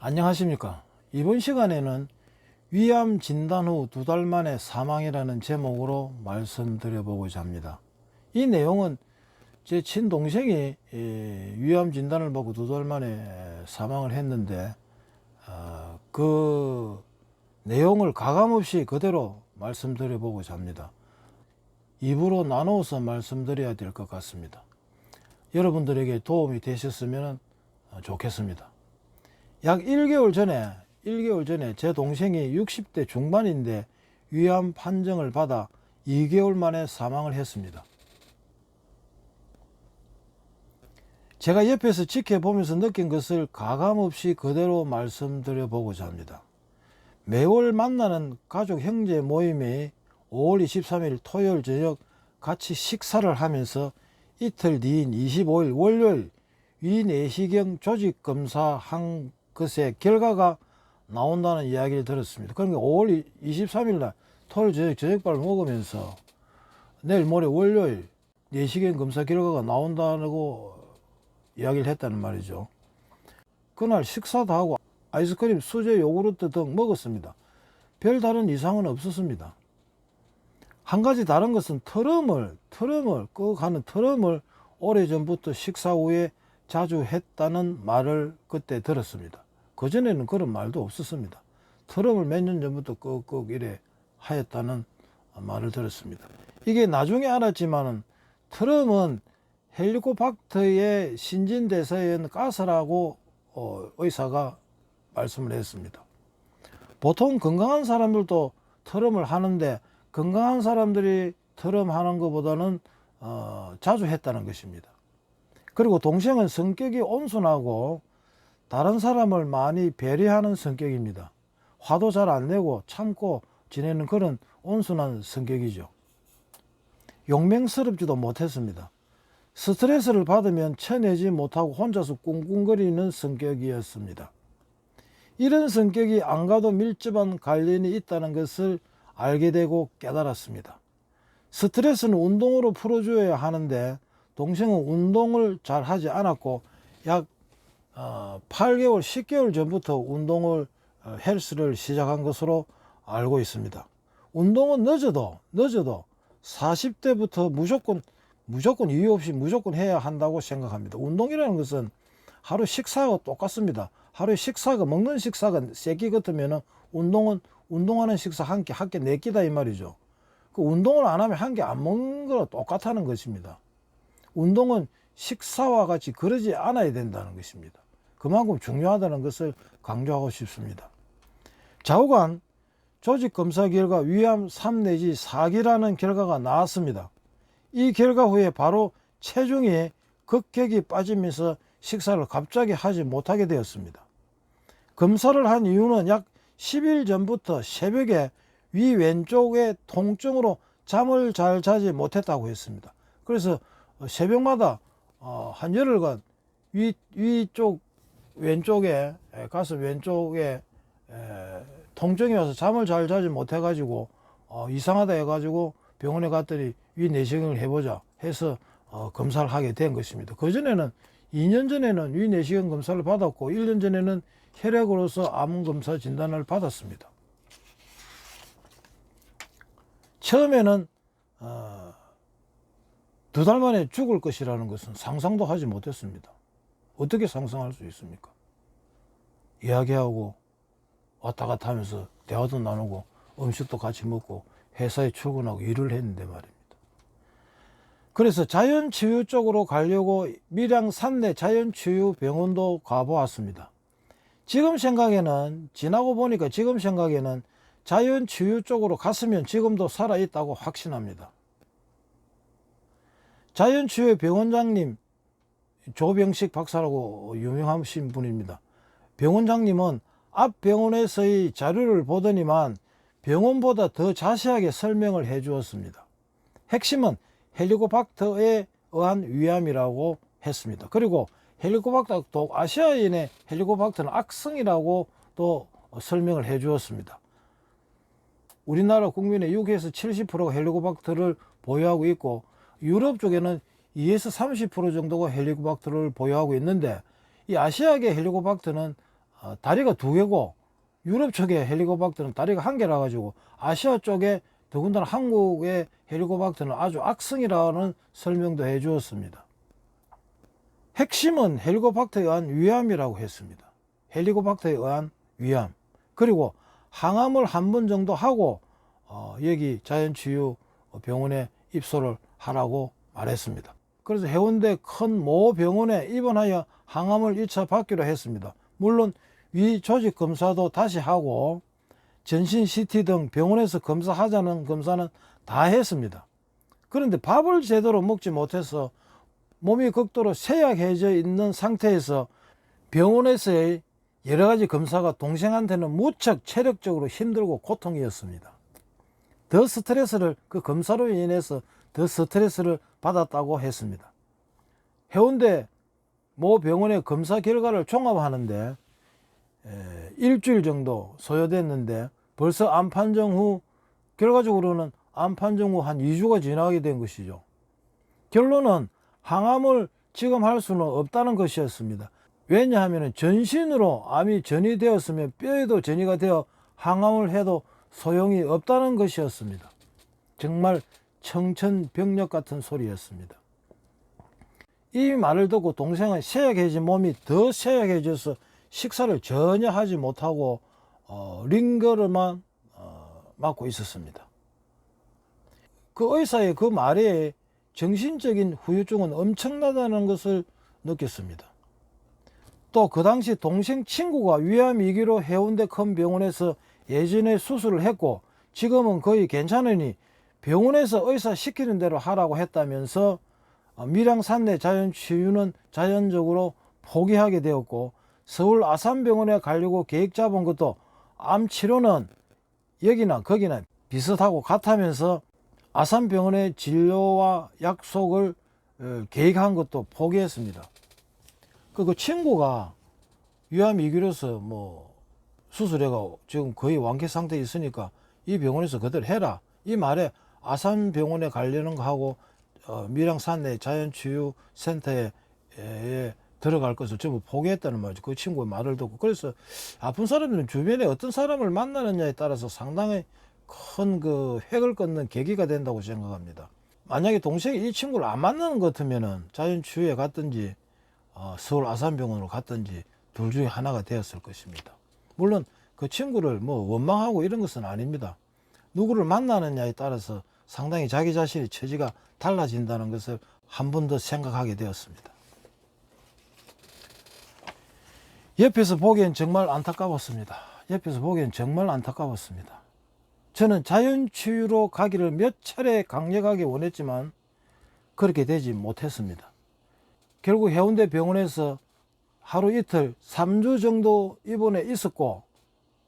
안녕하십니까. 이번 시간에는 위암 진단 후 2달 만에 사망이라는 제목으로 말씀드려보고자 합니다. 이 내용은 제 친동생이 위암 진단을 받고 2달 만에 사망을 했는데 그 내용을 가감없이 그대로 말씀드려보고자 합니다. 입으로 나누어서 말씀드려야 될 것 같습니다. 여러분들에게 도움이 되셨으면 좋겠습니다. 약 1개월 전에 제 동생이 60대 중반인데 위암 판정을 받아 2개월 만에 사망을 했습니다. 제가 옆에서 지켜보면서 느낀 것을 가감없이 그대로 말씀드려 보고자 합니다. 매월 만나는 가족 형제 모임에 5월 23일 토요일 저녁 같이 식사를 하면서 이틀 뒤인 25일 월요일 위내시경 조직검사 한 것의 결과가 나온다는 이야기를 들었습니다. 그러니까 5월 23일 날 토요일 저녁밥을 먹으면서 내일 모레 월요일 내시경 검사 결과가 나온다고 이야기를 했다는 말이죠. 그날 식사도 하고 아이스크림, 수제, 요구르트 등 먹었습니다. 별다른 이상은 없었습니다. 한 가지 다른 것은 트럼을 끄고 가는 트럼을 오래전부터 식사 후에 자주 했다는 말을 그때 들었습니다. 그전에는 그런 말도 없었습니다. 트럼을 몇 년 전부터 끄고 이래 하였다는 말을 들었습니다. 이게 나중에 알았지만은 트럼은 헬리코박터의 신진대사에 있는 가스라고 의사가 말씀을 했습니다. 보통 건강한 사람들도 트럼을 하는데 건강한 사람들이 트럼 하는 것보다는 자주 했다는 것입니다. 그리고 동생은 성격이 온순하고 다른 사람을 많이 배려하는 성격입니다. 화도 잘 안 내고 참고 지내는 그런 온순한 성격이죠. 용맹스럽지도 못했습니다. 스트레스를 받으면 쳐내지 못하고 혼자서 꿍꿍거리는 성격이었습니다. 이런 성격이 안 가도 밀접한 관련이 있다는 것을 알게 되고 깨달았습니다. 스트레스는 운동으로 풀어줘야 하는데 동생은 운동을 잘 하지 않았고 약 8개월, 10개월 전부터 운동을 헬스를 시작한 것으로 알고 있습니다. 운동은 늦어도 40대부터 무조건 이유 없이 무조건 해야 한다고 생각합니다. 운동이라는 것은 하루 식사와 똑같습니다. 하루에 식사가 먹는 식사가 3끼 같으면 운동하는 식사 한 끼 4끼다 이 말이죠. 그 운동을 안 하면 한 끼 안 먹는 거랑 똑같다는 것입니다. 운동은 식사와 같이 그러지 않아야 된다는 것입니다. 그만큼 중요하다는 것을 강조하고 싶습니다. 좌우간 조직검사 결과 위암 3 내지 4기라는 결과가 나왔습니다. 이 결과 후에 바로 체중이 급격히 빠지면서 식사를 갑자기 하지 못하게 되었습니다. 검사를 한 이유는 약 10일 전부터 새벽에 위 왼쪽의 통증으로 잠을 잘 자지 못했다고 했습니다. 그래서 새벽마다 한 열흘간 위쪽 왼쪽에 가슴 왼쪽에 통증이 와서 잠을 잘 자지 못해 가지고 이상하다 해 가지고 병원에 갔더니 위 내시경을 해보자 해서 검사를 하게 된 것입니다. 그전에는 2년 전에는 위 내시경 검사를 받았고 1년 전에는 혈액으로서 암 검사 진단을 받았습니다. 처음에는 2달 만에 죽을 것이라는 것은 상상도 하지 못했습니다. 어떻게 상상할 수 있습니까? 이야기하고 왔다 갔다 하면서 대화도 나누고 음식도 같이 먹고 회사에 출근하고 일을 했는데 말입니다. 그래서 자연치유 쪽으로 가려고 밀양 산내 자연치유병원도 가보았습니다. 지나고 보니까 지금 생각에는 자연치유 쪽으로 갔으면 지금도 살아있다고 확신합니다. 자연치유의 병원장님 조병식 박사라고 유명하신 분입니다. 병원장님은 앞 병원에서의 자료를 보더니만 병원보다 더 자세하게 설명을 해 주었습니다. 핵심은 헬리코박터에 의한 위암이라고 했습니다. 그리고 헬리코박터 아시아인의 헬리코박터는 악성이라고 또 설명을 해 주었습니다. 우리나라 국민의 6에서 70%가 헬리코박터를 보유하고 있고 유럽 쪽에는 2에서 30% 정도가 헬리코박터를 보유하고 있는데 이 아시아계 헬리코박터는 다리가 2개고 유럽 쪽에 헬리코박터는 다리가 1개라 가지고 아시아 쪽에 더군다나 한국의 헬리코박터는 아주 악성이라는 설명도 해 주었습니다. 핵심은 헬리코박터에 의한 위암이라고 했습니다. 헬리코박터에 의한 위암. 그리고 항암을 한 번 정도 하고 여기 자연치유 병원에 입소를 하라고 말했습니다. 그래서 해운대 큰 모 병원에 입원하여 항암을 2차 받기로 했습니다. 물론 위 조직 검사도 다시 하고 전신 CT 등 병원에서 검사하자는 검사는 다 했습니다. 그런데 밥을 제대로 먹지 못해서 몸이 극도로 쇠약해져 있는 상태에서 병원에서의 여러 가지 검사가 동생한테는 무척 체력적으로 힘들고 고통이었습니다. 더 스트레스를 그 검사로 인해서 더 스트레스를 받았다고 했습니다. 해운대 모 병원의 검사 결과를 종합하는데 일주일 정도 소요됐는데 벌써 암 판정 후 결과적으로는 암 판정 후 한 2주가 지나게 된 것이죠. 결론은 항암을 지금 할 수는 없다는 것이었습니다. 왜냐하면 전신으로 암이 전이되었으면 뼈에도 전이가 되어 항암을 해도 소용이 없다는 것이었습니다. 정말 청천벽력 같은 소리였습니다. 이 말을 듣고 동생은 쇠약해진 몸이 더 쇠약해져서 식사를 전혀 하지 못하고 링거를만 맞고 있었습니다. 그 의사의 그 말에 정신적인 후유증은 엄청나다는 것을 느꼈습니다. 또 그 당시 동생 친구가 위암이기로 해운대 큰 병원에서 예전에 수술을 했고 지금은 거의 괜찮으니 병원에서 의사 시키는 대로 하라고 했다면서 밀양산내 자연치유는 자연적으로 포기하게 되었고 서울 아산병원에 가려고 계획 잡은 것도 암 치료는 여기나 거기나 비슷하고 같다면서 아산병원의 진료와 약속을 계획한 것도 포기했습니다. 그 친구가 위암이기로서 수술해가 지금 거의 완쾌 상태에 있으니까 이 병원에서 그대로 해라. 이 말에 아산병원에 가려는 거 하고 밀양산내 자연치유센터에 들어갈 것을 전부 포기했다는 말이죠. 그 친구의 말을 듣고. 그래서 아픈 사람들은 주변에 어떤 사람을 만나느냐에 따라서 상당히 큰 그 획을 긋는 계기가 된다고 생각합니다. 만약에 동생이 이 친구를 안 만나는 것 같으면은 자연치유에 갔든지 서울 아산병원으로 갔든지 둘 중에 하나가 되었을 것입니다. 물론 그 친구를 원망하고 이런 것은 아닙니다. 누구를 만나느냐에 따라서 상당히 자기 자신의 처지가 달라진다는 것을 한 번 더 생각하게 되었습니다. 옆에서 보기엔 정말 안타까웠습니다. 옆에서 보기엔 정말 안타까웠습니다. 저는 자연치유로 가기를 몇 차례 강력하게 원했지만 그렇게 되지 못했습니다. 결국 해운대 병원에서 하루 이틀 3주 정도 입원해 있었고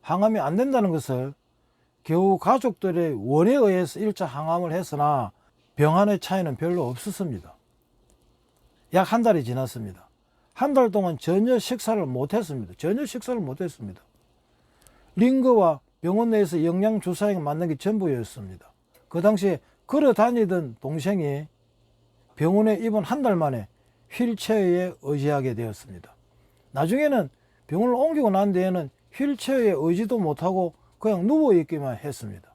항암이 안 된다는 것을 겨우 가족들의 원에 의해서 1차 항암을 했으나 병환의 차이는 별로 없었습니다. 약 한 달이 지났습니다. 한 달 동안 전혀 식사를 못했습니다. 전혀 식사를 못했습니다. 링거와 병원 내에서 영양주사액 맞는 게 전부였습니다. 그 당시에 걸어 다니던 동생이 병원에 입원 한 달 만에 휠체어에 의지하게 되었습니다. 나중에는 병원을 옮기고 난 뒤에는 휠체어에 의지도 못하고 그냥 누워있기만 했습니다.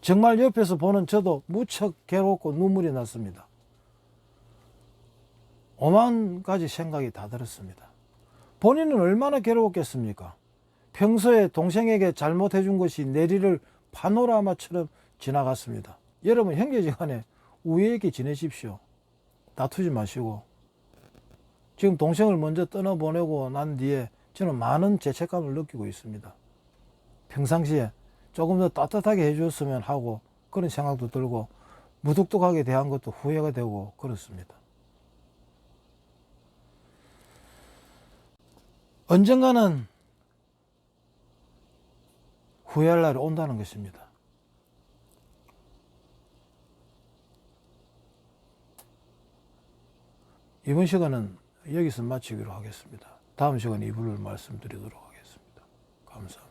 정말 옆에서 보는 저도 무척 괴롭고 눈물이 났습니다. 오만 가지 생각이 다 들었습니다. 본인은 얼마나 괴로웠겠습니까? 평소에 동생에게 잘못해 준 것이 내리를 파노라마처럼 지나갔습니다. 여러분 형제지간에 우애 있게 지내십시오. 다투지 마시고. 지금 동생을 먼저 떠나보내고 난 뒤에 저는 많은 죄책감을 느끼고 있습니다. 평상시에 조금 더 따뜻하게 해줬으면 하고 그런 생각도 들고 무뚝뚝하게 대한 것도 후회가 되고 그렇습니다. 언젠가는 후회할 날이 온다는 것입니다. 이번 시간은 여기서 마치기로 하겠습니다. 다음 시간에 2부를 말씀드리도록 하겠습니다. 감사합니다.